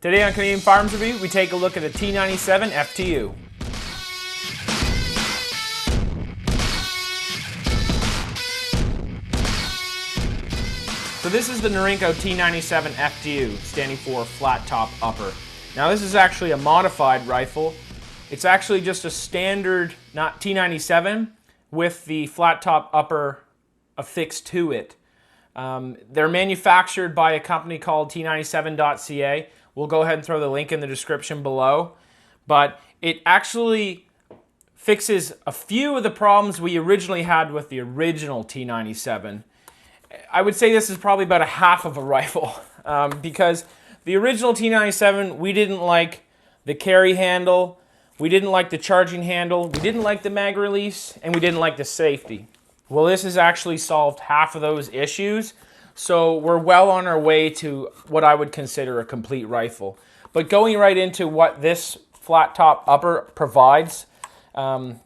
Today on Canadian Firearms Review, we take a look at the T97 FTU. So this is the Norinco T97 FTU, standing for flat top upper. Now this is actually a modified rifle. It's actually just a standard T97 with the flat top upper affixed to it. They're manufactured by a company called T97.ca. We'll go ahead and throw the link in the description below. But it actually fixes a few of the problems we originally had with the original T97. I would say this is probably about a half of a rifle because the original T97, we didn't like the carry handle, we didn't like the charging handle, we didn't like the mag release, and we didn't like the safety. Well, this has actually solved half of those issues, so we're well on our way to what I would consider a complete rifle. But going right into what this flat top upper provides, one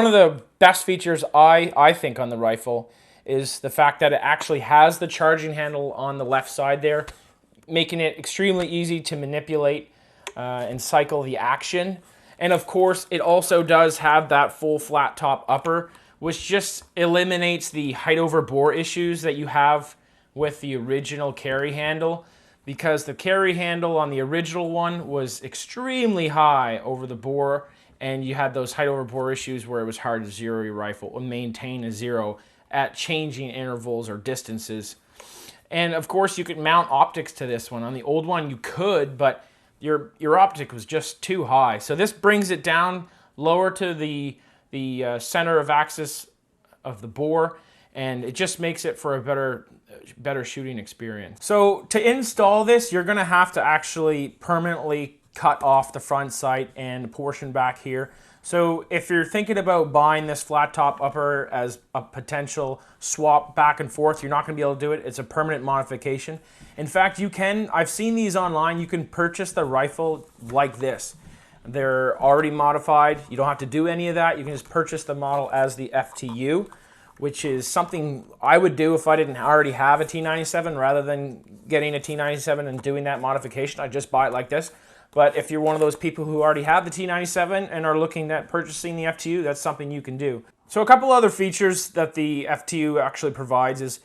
of the best features I think on the rifle is the fact that it actually has the charging handle on the left side there, making it extremely easy to manipulate and cycle the action. And of course, it also does have that full flat top upper, which just eliminates the height over bore issues that you have with the original carry handle, because the carry handle on the original one was extremely high over the bore, and you had those height over bore issues where it was hard to zero your rifle or maintain a zero at changing intervals or distances. And of course, you could mount optics to this one. On the old one, you could, but your optic was just too high. So this brings it down lower to the center of axis of the bore, and it just makes it for a better shooting experience. So to install this, you're gonna have to actually permanently cut off the front sight and the portion back here. So if you're thinking about buying this flat top upper as a potential swap back and forth, you're not gonna be able to do it. It's a permanent modification. In fact, you can, I've seen these online, you can purchase the rifle like this. They're already modified. You don't have to do any of that. You can just purchase the model as the FTU, which is something I would do if I didn't already have a T97. Rather than getting a T97 and doing that modification, I'd just buy it like this. But if you're one of those people who already have the T97 and are looking at purchasing the FTU, that's something you can do. So a couple other features that the FTU actually provides is,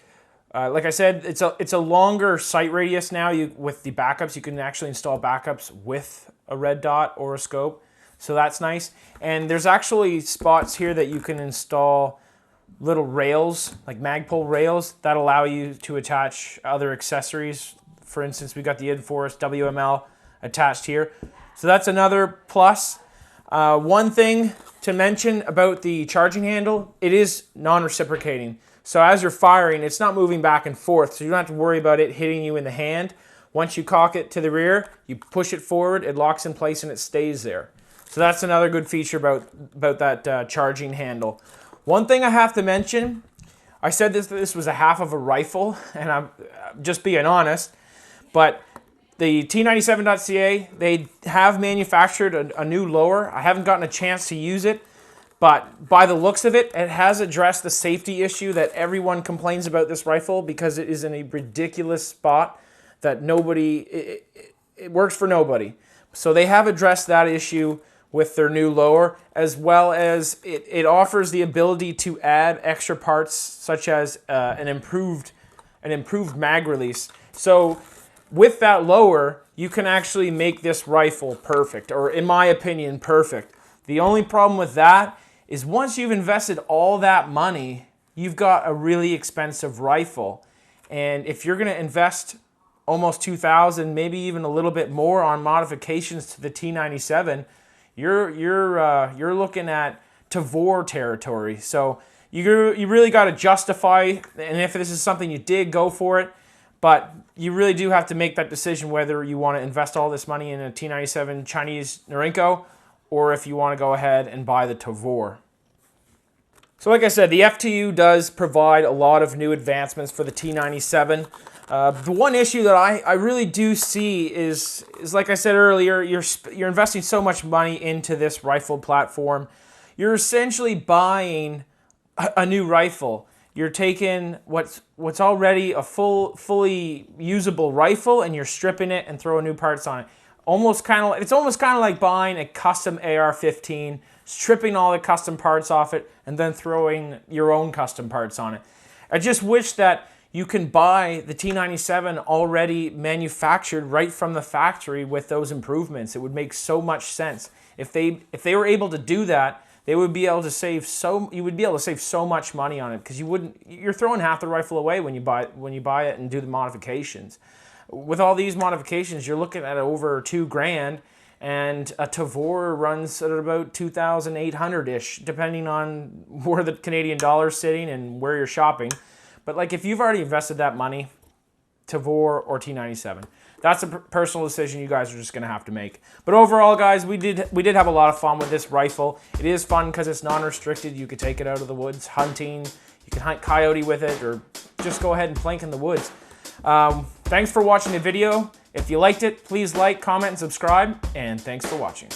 like I said, it's a longer sight radius now. With the backups, you can actually install backups with a red dot or a scope. So that's nice. And there's actually spots here that you can install little rails, like Magpul rails, that allow you to attach other accessories. For instance, we got the Enforce WML attached here. So that's another plus. One thing to mention about the charging handle, it is non-reciprocating. So as you're firing, it's not moving back and forth, so you don't have to worry about it hitting you in the hand. Once you cock it to the rear, you push it forward, it locks in place and it stays there. So that's another good feature about that charging handle. One thing I have to mention, I said this was a half of a rifle, and I'm just being honest, but the T97.ca, they have manufactured a new lower. I haven't gotten a chance to use it, but by the looks of it, it has addressed the safety issue that everyone complains about this rifle, because it is in a ridiculous spot that it works for nobody. So they have addressed that issue with their new lower, as well as it offers the ability to add extra parts such as an improved mag release. So with that lower, you can actually make this rifle perfect, or in my opinion, perfect. The only problem with that is once you've invested all that money, you've got a really expensive rifle. And if you're gonna invest almost $2,000, maybe even a little bit more on modifications to the T97, you're looking at Tavor territory. So you really got to justify, and if this is something you dig, go for it. But you really do have to make that decision whether you want to invest all this money in a T97 Chinese Norinco, or if you want to go ahead and buy the Tavor. So like I said, the FTU does provide a lot of new advancements for the T97. The one issue that I really do see is like I said earlier, you're investing so much money into this rifle platform. You're essentially buying a new rifle. You're taking what's already a fully usable rifle, and you're stripping it and throwing new parts on it. It's almost kind of like buying a custom AR-15, stripping all the custom parts off it, and then throwing your own custom parts on it. I just wish that you can buy the T97 already manufactured right from the factory with those improvements. It would make so much sense. If they were able to do that, they would be able to save you would be able to save so much money on it, because you're throwing half the rifle away when you buy it and do the modifications. With all these modifications, you're looking at over $2,000, and a Tavor runs at about 2,800-ish, depending on where the Canadian dollar's sitting and where you're shopping. But like, if you've already invested that money, Tavor or T97, that's a personal decision you guys are just gonna have to make. But overall, guys, we did have a lot of fun with this rifle. It is fun because it's non-restricted. You could take it out of the woods hunting. You can hunt coyote with it, or just go ahead and plank in the woods. Thanks for watching the video. If you liked it, please like, comment, and subscribe, and thanks for watching.